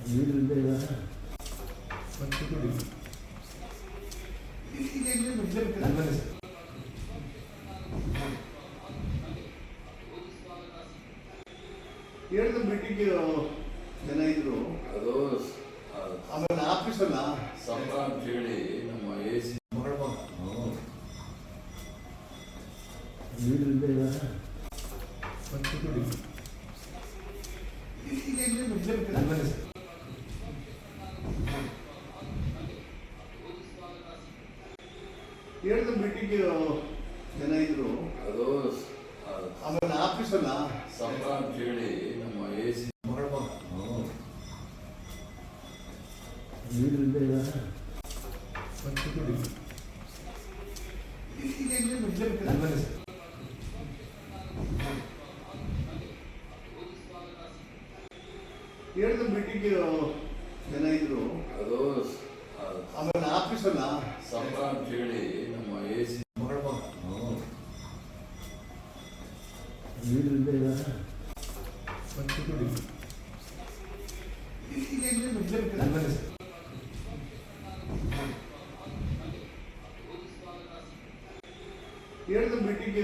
ನೀರಿಂದ ಹೇಳಿದ ಮೀಟಿಂಗ್ ಜನ ಇದ್ರು ಅದು ಆಮೇಲೆ ಆಫೀಸ್ ಅಲ್ಲ ಸಂಬಳ ಅಂತ ಹೇಳಿ ನಮ್ಮ AC ನೀರಿಂದ ಹೇಳಿದ ಮೀಟಿಂಗ್ ಜನ ಇದ್ರು ಅದು ಆಮೇಲೆ ಆಫೀಸ್ ಅಲ್ಲ ಸಂಬಳ ಅಂತ ಹೇಳಿ ನಮ್ಮ AC ನೀರಿಂದ ಹೇಳಿದ ಮೀಟಿಂಗ್ ಜನ ಇದ್ರು ಅದು ಆಮೇಲೆ ಆಫೀಸ್ ಅಲ್ಲ ಸಂಬಳ ಅಂತ ಹೇಳಿ ನಮ್ಮ AC ನೀರಿಂದ ಹೇಳಿದ ಮೀಟಿಂಗ್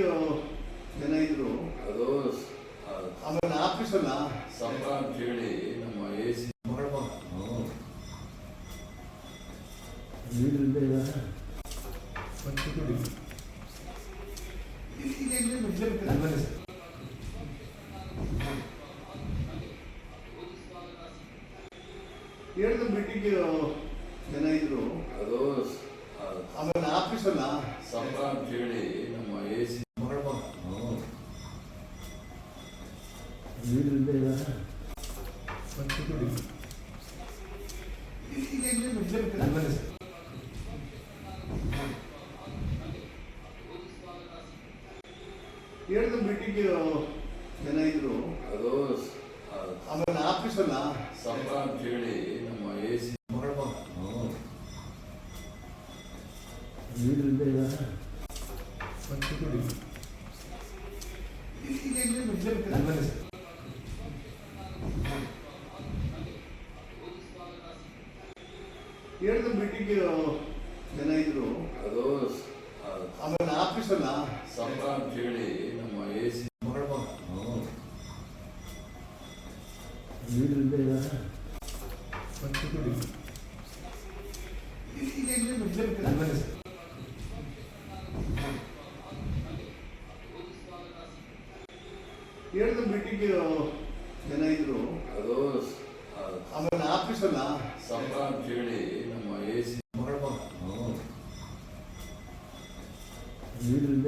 ಜನ ಇದ್ರು ಅದು ಆಮೇಲೆ ಆಫೀಸ್ ಅಲ್ಲ ಸಂಬಳ ಅಂತ ಹೇಳಿ ನಮ್ಮ AC ನೀರಿಂದ ಹೇಳಿದ ಮೀಟಿಂಗ್ ಜನ ಇದ್ರು ಅದು ಆಮೇಲೆ ಆಫೀಸ್ ಅಲ್ಲ ಸಂಬಳ ಅಂತ ಹೇಳಿ ನಮ್ಮ AC ನೀರಿಂದ ಹೇಳಿದ ಮೀಟಿಂಗ್ ಜನ ಇದ್ರು ಅದು ಆಮೇಲೆ ಆಫೀಸ್ ಅಲ್ಲ ಸಂಬಳ ಅಂತ ಹೇಳಿ ನಮ್ಮ AC ನೀರಿಂದ ಹೇಳಿದ ಮೀಟಿಂಗ್ ಜನ ಇದ್ರು ಅದು ಆಮೇಲೆ ಆಫೀಸ್ ಅಲ್ಲ ಸಂಬಳ ಅಂತ ಹೇಳಿ ನಮ್ಮ AC ನೀರಿಂದ ಹೇಳಿದ ಮೀಟಿಂಗ್ ಜನ ಇದ್ರು ಅದು ಆಮೇಲೆ ಆಫೀಸ್ ಅಲ್ಲ ಸಂಬಳ ಅಂತ ಹೇಳಿ ನಮ್ಮ AC ನೀರಿಂದ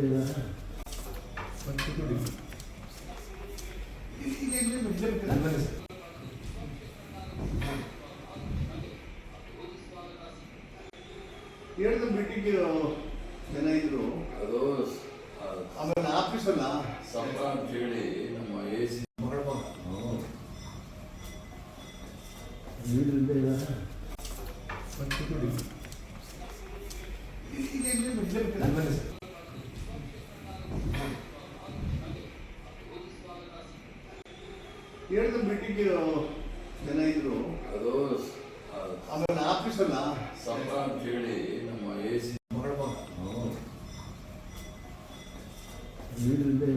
ಹೇಳಿದ ಮೀಟಿಂಗ್ ಜನ ಇದ್ರು ಅದು ಆಮೇಲೆ ಆಫೀಸ್ ಅಲ್ಲ ಸಂಬಳ ಅಂತ ಹೇಳಿ ನಮ್ಮ AC ನೀರಿಂದ ಹೇಳಿದ ಮೀಟಿಂಗ್ ಜನ ಇದ್ರು ಅದು ಆಮೇಲೆ ಆಫೀಸ್ ಅಲ್ಲ ಸಂಬಳ ಅಂತ ಹೇಳಿ ನಮ್ಮ AC ನೀರಿಂದ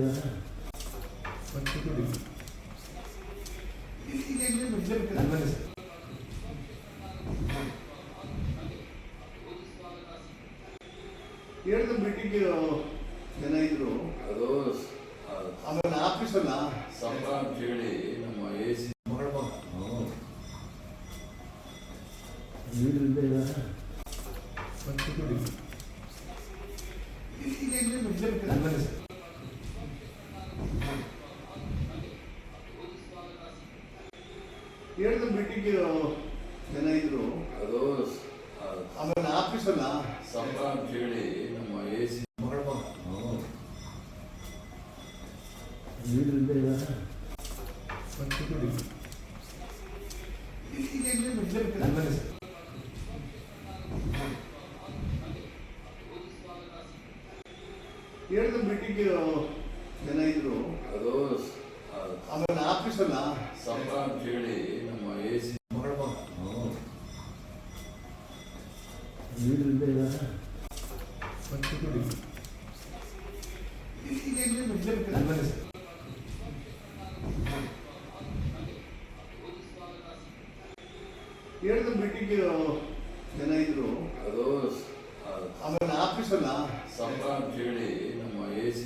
ಹೇಳಿದ ಮೀಟಿಂಗ್ ಜನ ಇದ್ರು ಅದು ಆಮೇಲೆ ಆಫೀಸ್ ಅಲ್ಲ ಸಂಬಳ ಅಂತ ಹೇಳಿ ನಮ್ಮ AC ನೀರಿಂದ ಹೇಳಿದ ಮೀಟಿಂಗ್ ಜನ ಇದ್ರು ಅದು ಆಮೇಲೆ ಆಫೀಸ್ ಅಲ್ಲ ಸಂಬಳ ಅಂತ ಹೇಳಿ ನಮ್ಮ AC ನೀರಿಂದ ಹೇಳಿದ ಮೀಟಿಂಗ್ ಜನ ಇದ್ರು ಅದು ಆಮೇಲೆ ಆಫೀಸ್ ಅಲ್ಲ ಸಂಬಳ ಅಂತ ಹೇಳಿ ನಮ್ಮ AC ಹೇಳಿದ ಮೀಟಿಂಗ್ ಜನ ಇದ್ರು. ಅದು ಆಮೇಲೆ ಆಫೀಸಲ್ಲ ಸಂಬಳ ಅಂತ ಹೇಳಿ ನಮ್ಮ AC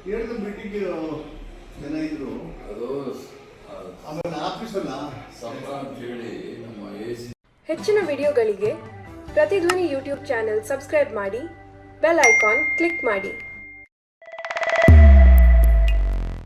ಹೇಳಿದ ಮೀಟಿಂಗ್ ಜನ ಇದ್ರು. ಅದು ಆಮೇಲೆ ಆಫೀಸಲ್ಲ ಸಂಬಳ ಅಂತ ಹೇಳಿ ನಮ್ಮ AC ಹೆಚ್ಚಿನ ವಿಡಿಯೋಗಳಿಗೆ ಪ್ರತಿಧ್ವನಿ ಯೂಟ್ಯೂಬ್ ಚಾನೆಲ್ ಸಬ್ಸ್ಕ್ರೈಬ್ ಮಾಡಿ, ಬೆಲ್ ಐಕಾನ್ ಕ್ಲಿಕ್ ಮಾಡಿ.